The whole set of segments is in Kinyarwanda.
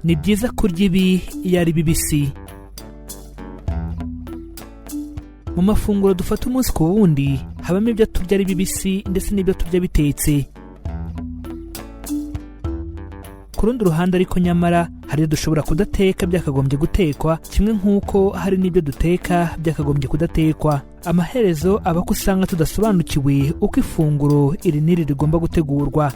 ni byiza kurya ibi iyo ari bibisi. Mu mafunguro dufata umunsi ku wundi habamo ibyo turya ari bibisi ndetse n'ibyo turya bitetse. Ku rundi ruhande ariko nyamara hari ibyo dushobora kudateka byakagombye gutekwa, kimwe nk'uko hari n'ibyo duteka byakagombye kudatekwa. Amaherezo aba ko usanga tudasobanukiwe uko ifunguro iri n'iri rigomba gutegurwa.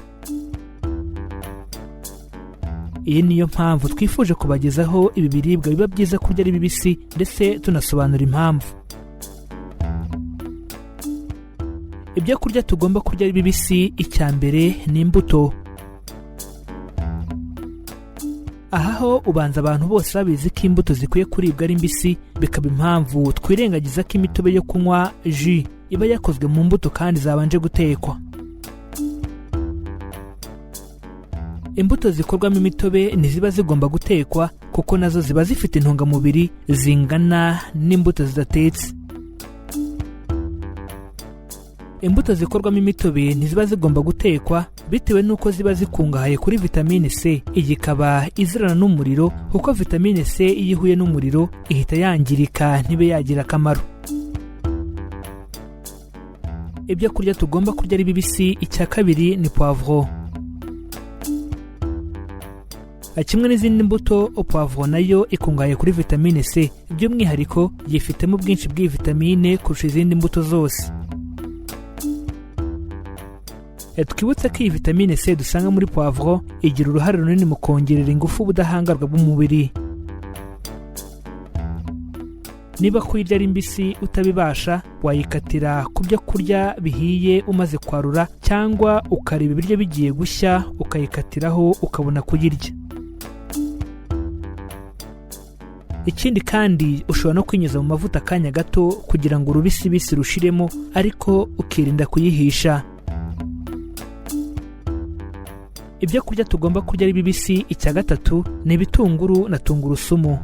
Iyi niyo mpamvu twifuje kubagezaho ibi biribwa biba byiza kurya ari bibisi ndetse tunasobanura impamvu. Ibyo kurya tugomba kurya ari bibisi, icya mbere ni imbuto. Aha ho ubanza abantu bose babizi ko imbuto zikwiye kuribwa ari mbisi, bikaba impamvu twirengagiza ko imitobe yo kunywa ji iba yakozwe mu mbuto kandi zabanje gutekwa. Imbuto zikorwamo imitobe ntiziba zigomba gutekwa kuko nazo ziba zifite intungamubiri zingana n'imbuto zidatetse. Imbuto zikorwamo imitobe ntiziba zigomba gutekwa bitewe n'uko ziba zikungahaye kuri vitamine C. Iyi ikaba izirana n'umuriro kuko vitamine C iyo ihuye n'umuriro ihita yangirika ntibe yagira akamaro. Ibyo kurya tugomba kurya ari bibisi, icya kabiri ni poivro. Kimwe n'izindi mbuto, poivro nayo ikungahaye kuri vitamine C, by'umwihariko yifitemo ubwinshi bw'iyi vitamine kurusha izindi mbuto zose. Twibutse ko iyi vitamine C dusanga muri poivro igira uruhare runini mu kongerera ingufu ubudahangarwa bw'umubiri. Niba kuyirya ari mbisi utabibasha, wayikatira ku byo kurya bihiye umaze kwarura, cyangwa ukareba ibiryo bigiye gushya ukayikatiraho ukabona kuyirya. Ikindi kandi ushobora no kwinyuza mu mavuta akanya gato kugira ngo urubisi rushiremo, ariko ukirinda kuyihisha. Ibyo kurya tugomba kurya ari bibisi, icya gatatu ni ibitunguru na tungurusumu.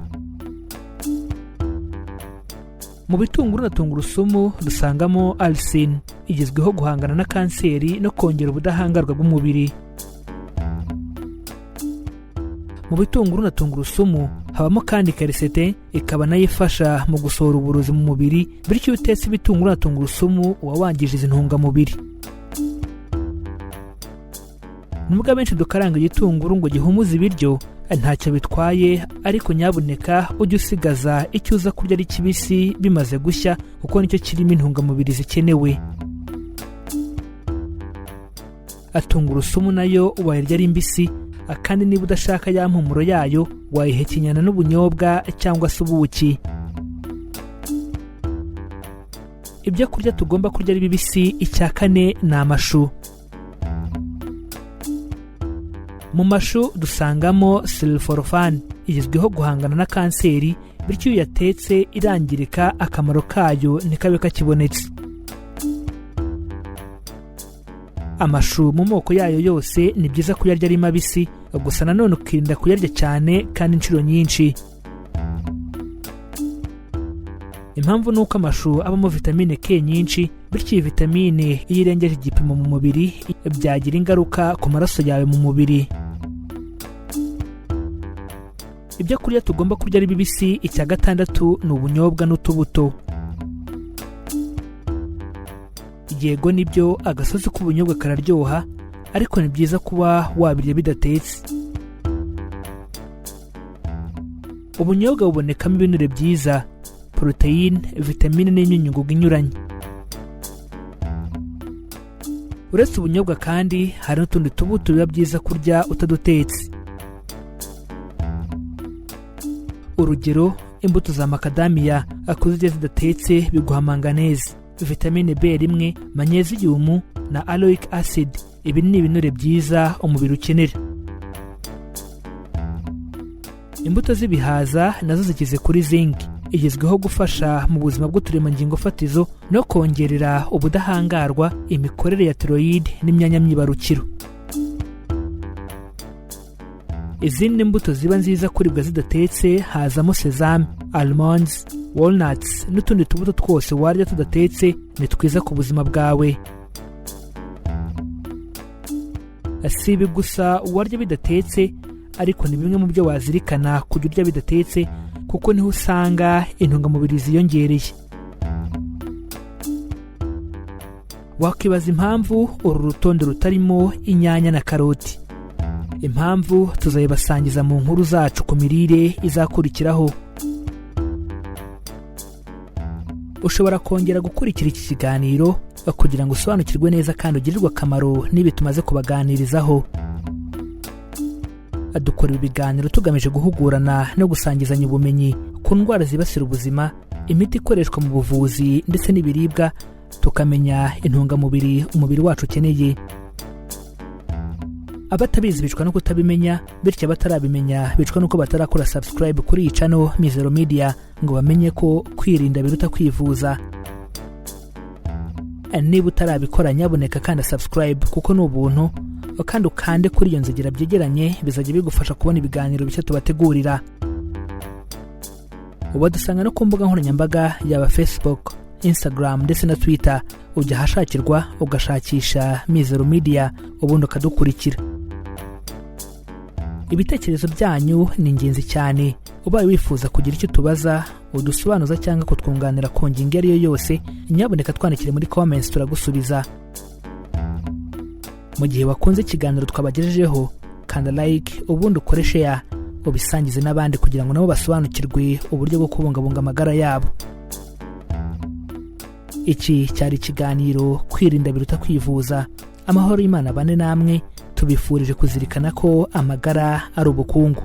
Mu bitunguru na tungurusumu dusangamo allicin, igezweho guhangana na kanseri no kongera ubudahangarwa bw'umubiri. Mu bitunguru na tungurusumu habamo kandi quercétine, ikaba nayo ifasha mu gusohora uburozi mu mubiri, bityo iyo utetse ibitunguru na tungurusumu uba wangije izi ntungamubiri. Nubwo abenshi dukaranga igitunguru ngo gihumuze ibiryo, ntacyo bitwaye, ariko nyabuneka ujye usigaza icyo uza kurya ari kibisi bimaze gushya kuko nicyo kirimo intungamubiri zikenewe. Tungurusumu nayo wayirya ari mbisi, kandi niba udashaka ya mpumuro yayo wayihekenyana n'ubunyobwa cyangwa se ubuki. Ibyo kurya tugomba kurya ari bibisi, icya kane ni amashu. Mu mashu dusangamo sulforaphane, igezweho guhangana na kanseri, bityo iyo yatetse irangirika akamaro kayo ntikabe kakibonetse. Amashu mu moko yayo yose ni byiza kuyarya ari mabisi, gusa nanone ukirinda kuyarya cyane kandi inshuro nyinshi. Impamvu ni uko amashu abamo vitamine K nyinshi, bityo iyi vitamine iyo irengeje igipimo mu mubiri byagira ingaruka ku maraso yawe mu mubiri. Ibyo kurya tugomba kurya ari bibisi, icya gatandatu ni ubunyobwa n'utubuto. Yego nibyo agasozi k'ubunyobwa kararyoha, ariko ni byiza kuba wabirya bidatetse. Ubunyobwa bubonekamo ibinure byiza, poroteyine, vitamine n'imyunyungugu inyuranye. Uretse ubunyobwa kandi hari n'utundi tubuto biba byiza kurya utadutetse. Urugero, imbuto za macadamia kuzirya zidatetse biguha manganese, vitamine B1, magnesium na aloic acid. Ibi ni ibinure byiza umubiri ukenera. Imbuto z'ibihaza nazo zikize kuri zinc, igezweho gufasha mu buzima bw'uturemangingo fatizo no kongerera ubudahangarwa, imikorere ya thyroid n'imyanya myibarukiro. Izindi mbuto ziba nziza kuribwa zidatetse hazamo sesame, almonds, walnuts n'utundi tubuto twose warya tudatetse ni twiza ku buzima bwawe. Si ibi gusa warya bidatetse, ariko ni bimwe mu byo wazirikana kujya urya bidatetse kuko niho usanga intungamubiri ziyongereye. Wakwibaza impamvu uru rutonde rutarimo inyanya na karoti. Impamvu tuzayibasangiza mu nkuru zacu ku mirire izakurikiraho. Ushobora kongera gukurikira iki kiganiro kugira ngo usobanukirwe neza kandi ugirirwe akamaro n'ibi tumaze kubaganirizaho. Dukora ibiganiro tugamije guhugurana no gusangizanya ubumenyi ku ndwara zibasira ubuzima, imiti ikoreshwa mu buvuzi ndetse n'ibiribwa, tukamenya intungamubiri umubiri wacu ukeneye. Abatabizi bicwa no kutabimenya, bityo abatarabimenya bicwa nuko batarakora subscribe kuri iyi channel Mizero Media ngo bamenye ko kwirinda biruta kwivuza. Niba utarabikora nyaboneka kandi subscribe kuko ni ubuntu, kandi ukande kuri iyo nzogera byegeranye bizajya bigufasha kubona ibiganiro bishya tubategurira. Dusanga no ku mbuga nkoranyambaga yaba Facebook, Instagram ndetse na Twitter, ujya ahashakirwa ugashakisha Mizero Media ubundi ukadukurikira. Ibitekerezo byanyu ni ingenzi cyane. Ubaye wifuza kugira icyo tubaza, udusobanuza cyangwa kutwunganira ku ngingo iyo yose, nyaboneka twandikire muri comments turagusubiza. Mu gihe wakunze ikiganiro twabagejejeho, kanda like ubundi ukore share, ubisangize n'abandi kugira ngo nabo basobanukirwe uburyo bwo kubungabunga amagara yabo. Iki cyari ikiganiro kwirinda biruta kwivuza. Amahoro y'Imana bane namwe, tubifurije kuzirikana ko amagara ari ubukungu.